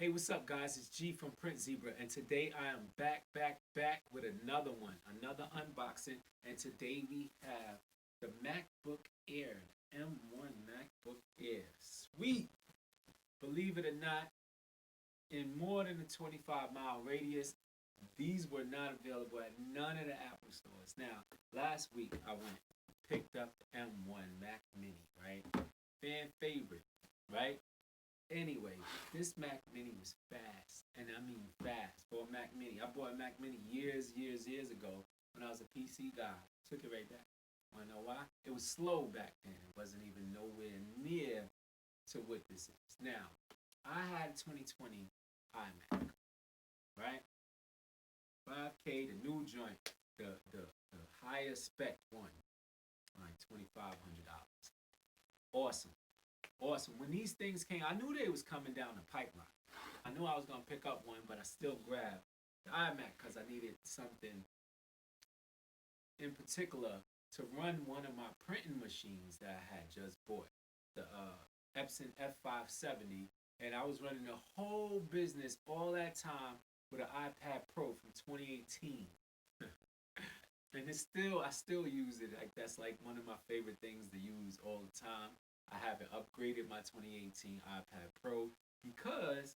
Hey, what's up, guys? It's G from Print Zebra, and today I am back with another one, another unboxing. And today we have the MacBook Air, the M1 MacBook Air. Sweet! Believe it or not, in more than a 25-mile radius, these were not available at none of the Apple stores. Now, last week I went picked up the M1 Mac Mini, right? Fan favorite, right? Anyway, this Mac Mini was fast, and I mean fast for a Mac Mini. I bought a Mac Mini years ago when I was a PC guy. Took it right back. Wanna know why? It was slow back then. It wasn't even nowhere near to what this is. Now, I had a 2020 iMac, right? 5K, the new joint, the higher spec one, like $2,500. Awesome. Awesome. When these things came, I knew they was coming down the pipeline. I knew I was gonna pick up one, but I still grabbed the iMac because I needed something in particular to run one of my printing machines that I had just bought, the Epson F570, and I was running the whole business all that time with an iPad Pro from 2018. And I still use it. Like that's like one of my favorite things to use all the time. I haven't upgraded my 2018 iPad Pro because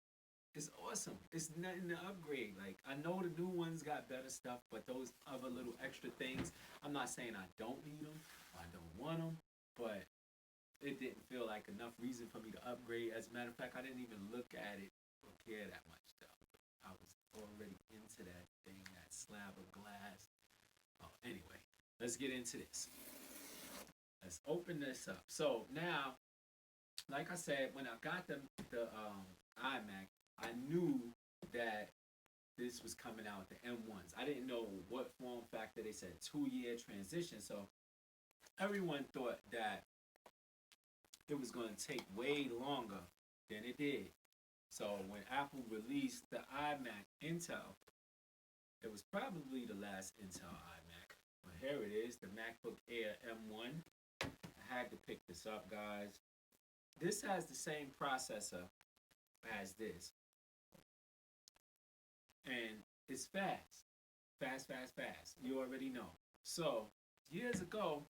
it's awesome. It's nothing to upgrade. Like I know the new ones got better stuff, but those other little extra things, I'm not saying I don't need them or I don't want them, but it didn't feel like enough reason for me to upgrade. As a matter of fact, I didn't even look at it or care that much though. I was already into that thing, that slab of glass. Oh, anyway, let's get into this. Let's open this up. So now, like I said, when I got the iMac, I knew that this was coming out with the M1s. I didn't know what form factor. They said 2-year transition, so everyone thought that it was going to take way longer than it did. So when Apple released the iMac Intel, it was probably the last Intel iMac. But here it is, the MacBook Air M1. I had to pick this up, guys. This has the same processor as this, and it's fast. Fast. You already know. So, years ago,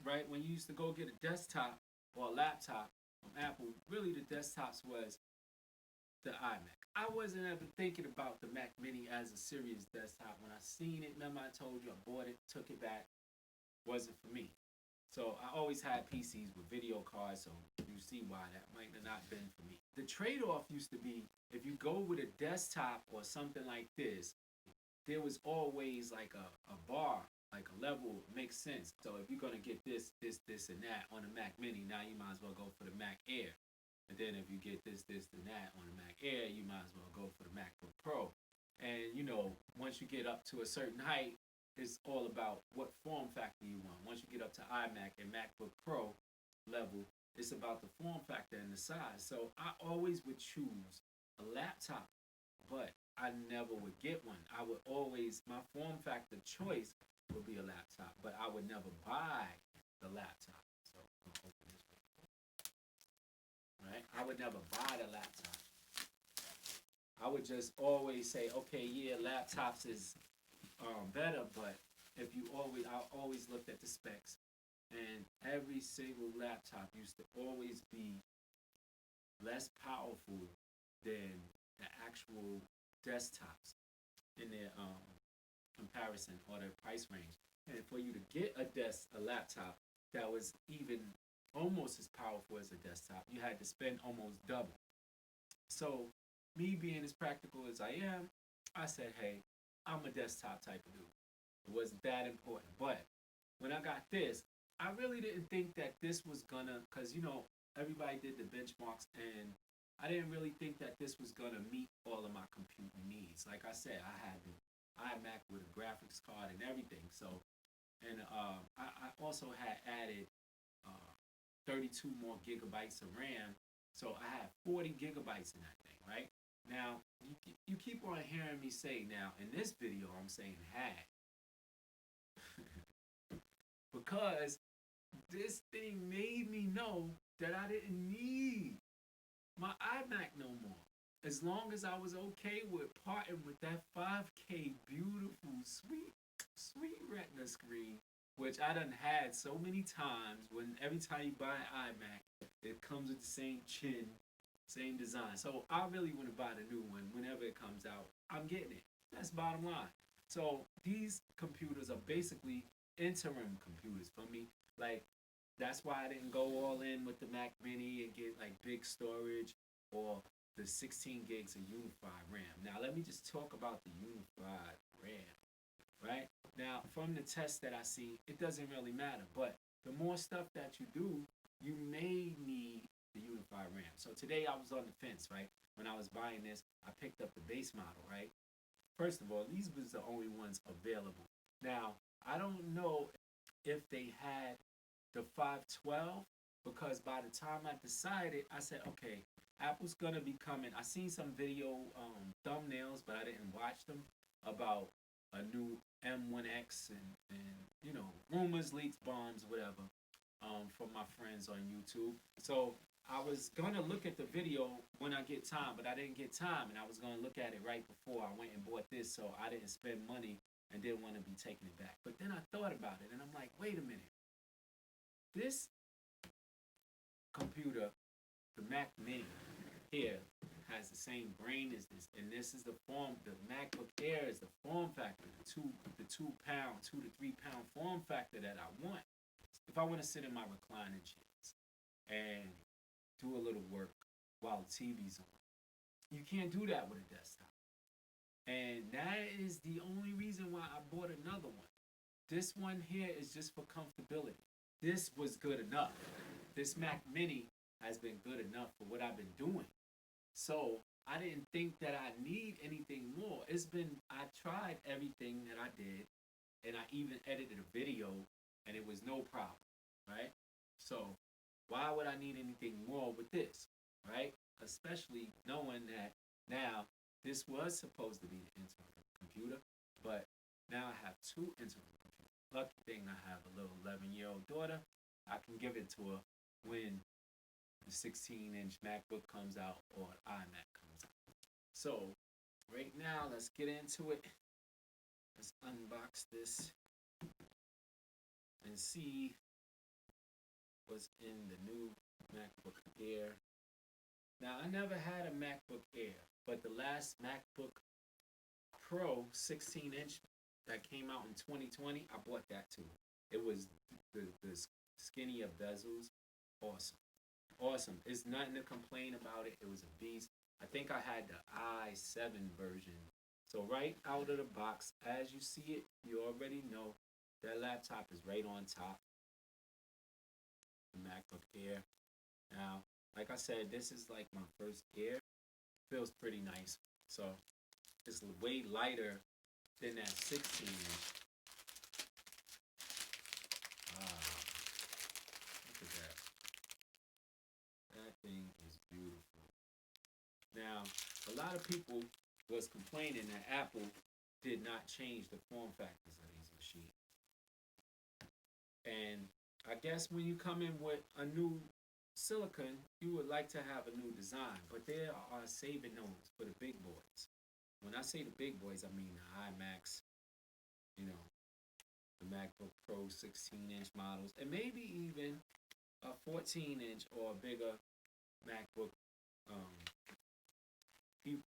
right, when you used to go get a desktop or a laptop from Apple, really the desktops was the iMac. I wasn't ever thinking about the Mac Mini as a serious desktop. When I seen it, remember I told you I bought it, took it back, wasn't for me. So I always had PCs with video cards, so you see why that might have not been for me. The trade-off used to be if you go with a desktop or something like this, there was always like a bar, like a level makes sense. So if you're gonna get this, and that on the Mac Mini, now you might as well go for the Mac Air. And then if you get this, and that on the Mac Air, you might as well go for the MacBook Pro. And you know, once you get up to a certain height, it's all about what form factor you want. Once you get up to iMac and MacBook Pro level, it's about the form factor and the size. So I always would choose a laptop, but I never would get one. I would always, my form factor choice would be a laptop, but I would never buy the laptop. So I'm gonna open this right? I would never buy the laptop. I would just always say, okay, yeah, laptops is better, but if you always, I always looked at the specs, and every single laptop used to always be less powerful than the actual desktops in their comparison or their price range. And for you to get a laptop that was even almost as powerful as a desktop, you had to spend almost double. So me being as practical as I am, I said, hey, I'm a desktop type of dude. It wasn't that important. But when I got this, I really didn't think that this was gonna, because you know, everybody did the benchmarks, and I didn't really think that this was gonna meet all of my computing needs. Like I said, I had the iMac with a graphics card and everything. So, and I also had added 32 more gigabytes of RAM. So I had 40 gigabytes in that thing, right? Now, you keep on hearing me say now, in this video, I'm saying had. Because this thing made me know that I didn't need my iMac no more. as long as I was okay with parting with that 5K beautiful, sweet, sweet retina screen, which I done had so many times. When every time you buy an iMac, it comes with the same chin, same design. So I really want to buy the new one whenever it comes out. I'm getting it. That's bottom line. So these computers are basically interim computers for me. Like that's why I didn't go all in with the Mac Mini and get like big storage or the 16 gigs of unified RAM. Now let me just talk about the unified RAM. Right now, from the test that I see, it doesn't really matter. But the more stuff that you do, you may need the unified RAM. So today I was on the fence, right? When I was buying this, I picked up the base model, right? First of all, these was the only ones available. Now, I don't know if they had the 512 because by the time I decided, I said, okay, Apple's gonna be coming. I seen some video thumbnails, but I didn't watch them about a new M1X and rumors, leaks, bombs, whatever, from my friends on YouTube. So I was gonna look at the video when I get time, but I didn't get time, and I was gonna look at it right before I went and bought this, so I didn't spend money and didn't want to be taking it back. But then I thought about it, and I'm like, wait a minute, this computer, the Mac Mini here, has the same brain as this, and this is the form. The MacBook Air is the form factor, the 2 pound, 2 to 3 pound form factor that I want. If I want to sit in my reclining chairs and do a little work while the TV's on, you can't do that with a desktop. And that is the only reason why I bought another one. This one here is just for comfortability. This was good enough. This Mac Mini has been good enough for what I've been doing. So I didn't think that I need anything more. I tried everything that I did, and I even edited a video, and it was no problem, right? So why would I need anything more with this, right? Especially knowing that now this was supposed to be the internal computer, but now I have two internal computers. Lucky thing I have a little 11-year-old daughter. I can give it to her when the 16-inch MacBook comes out or an iMac comes out. So right now, let's get into it. Let's unbox this and see what's in the new MacBook Air. Now, I never had a MacBook Air, but the last MacBook Pro 16-inch that came out in 2020, I bought that too. It was the skinnier bezels. Awesome. Awesome. It's nothing to complain about it. It was a beast. I think I had the i7 version. So right out of the box, as you see it, you already know that laptop is right on top. The MacBook Air. Now, like I said, this is like my first Air. Feels pretty nice. So it's way lighter than that 16-inch. Look at that. That thing is beautiful. Now, a lot of people was complaining that Apple did not change the form factors of these machines. And I guess when you come in with a new silicon, you would like to have a new design, but there are saving those for the big boys. When I say the big boys, I mean the iMacs, the MacBook Pro 16-inch models, and maybe even a 14-inch or a bigger MacBook,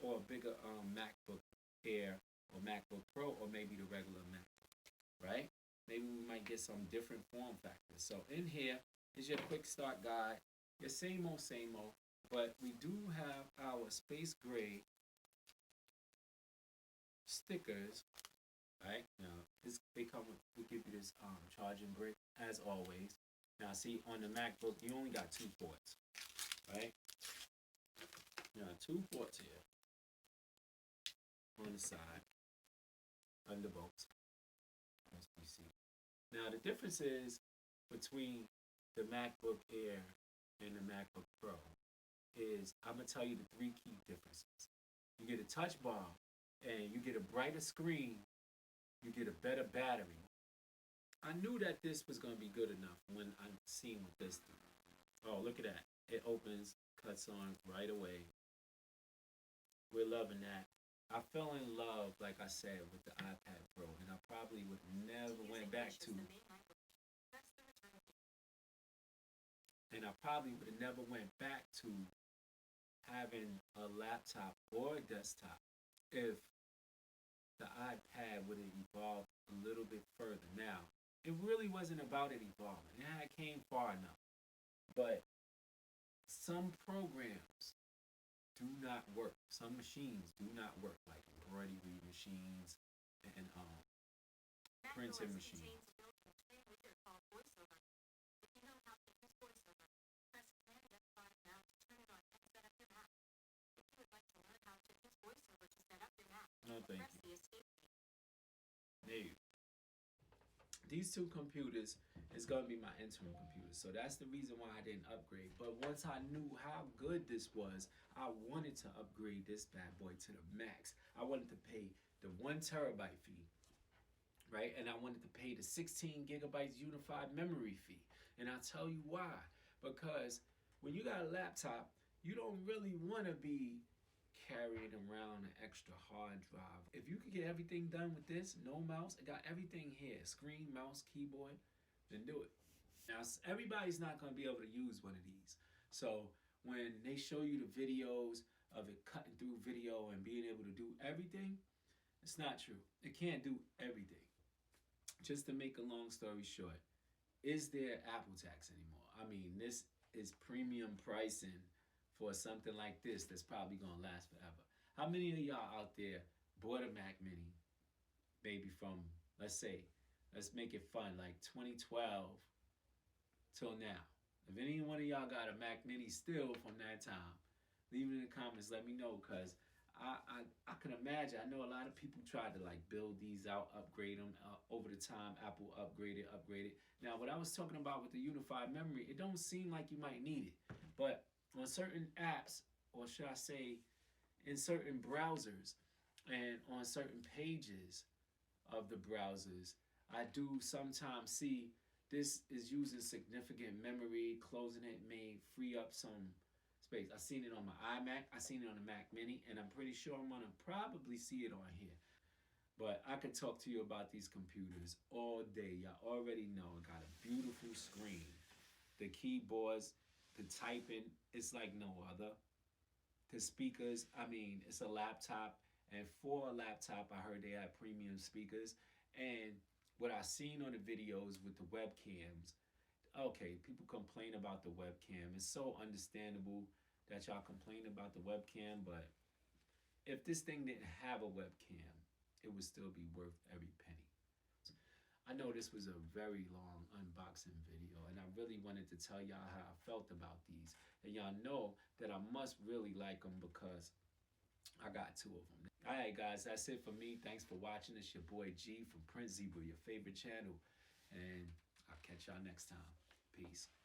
or a bigger MacBook Air or MacBook Pro, or maybe the regular MacBook, right? Maybe we might get some different form factors. So in here is your quick start guide, your same old, but we do have our space gray stickers, right? Now, they come with, we give you this charging brick, as always. Now, see, on the MacBook, you only got 2 ports, right? Now, 2 ports here on the side, under both, as we see. Now, the difference is between the MacBook Air and the MacBook Pro is, I'm going to tell you the 3 key differences. You get a touch bar, and you get a brighter screen, you get a better battery. I knew that this was going to be good enough when I seen what this did. Oh, look at that. It opens, cuts on right away. we're loving that. I fell in love, like I said, with the iPad Pro, and I probably would never went back to, and I probably would have never went back to having a laptop or a desktop if the iPad would have evolved a little bit further. Now, it really wasn't about it evolving. Yeah, it came far enough, but some programs do not work. Some machines do not work, like embroidery machines and printing machines. No, thank you. Hey, these two computers is gonna be my interim computers, so that's the reason why I didn't upgrade. But once I knew how good this was, I wanted to upgrade this bad boy to the max. I wanted to pay the 1 terabyte fee, right? And I wanted to pay the 16 gigabytes unified memory fee. And I'll tell you why. Because when you got a laptop, you don't really want to be carrying around an extra hard drive. If you could get everything done with this, no mouse, it got everything here, screen, mouse, keyboard, then do it. Now, everybody's not going to be able to use one of these. So when they show you the videos of it cutting through video and being able to do everything, it's not true. It can't do everything. Just to make a long story short, is there Apple tax anymore? I mean, this is premium pricing for something like this that's probably gonna last forever. How many of y'all out there bought a Mac Mini, maybe from, let's say, let's make it fun, like 2012 till now? If any one of y'all got a Mac Mini still from that time, leave it in the comments. Let me know, cause I can imagine. I know a lot of people tried to like build these out, upgrade them over the time. Apple upgraded. Now, what I was talking about with the unified memory, it don't seem like you might need it, but on certain apps, or should I say, in certain browsers and on certain pages of the browsers, I do sometimes see this is using significant memory. Closing it may free up some space. I've seen it on my iMac. I've seen it on the Mac Mini, and I'm pretty sure I'm gonna probably see it on here. But I could talk to you about these computers all day. Y'all already know I got a beautiful screen. The keyboards, the typing, it's like no other. The speakers, I mean, it's a laptop. And for a laptop, I heard they have premium speakers. And what I seen on the videos with the webcams, okay, people complain about the webcam. It's so understandable that y'all complain about the webcam, but if this thing didn't have a webcam, it would still be worth every penny. I know this was a very long unboxing video, and I really wanted to tell y'all how I felt about these. And y'all know that I must really like them because I got two of them. All right, guys, that's it for me. Thanks for watching. It's your boy G from Prince Zebra, your favorite channel. And I'll catch y'all next time. Peace.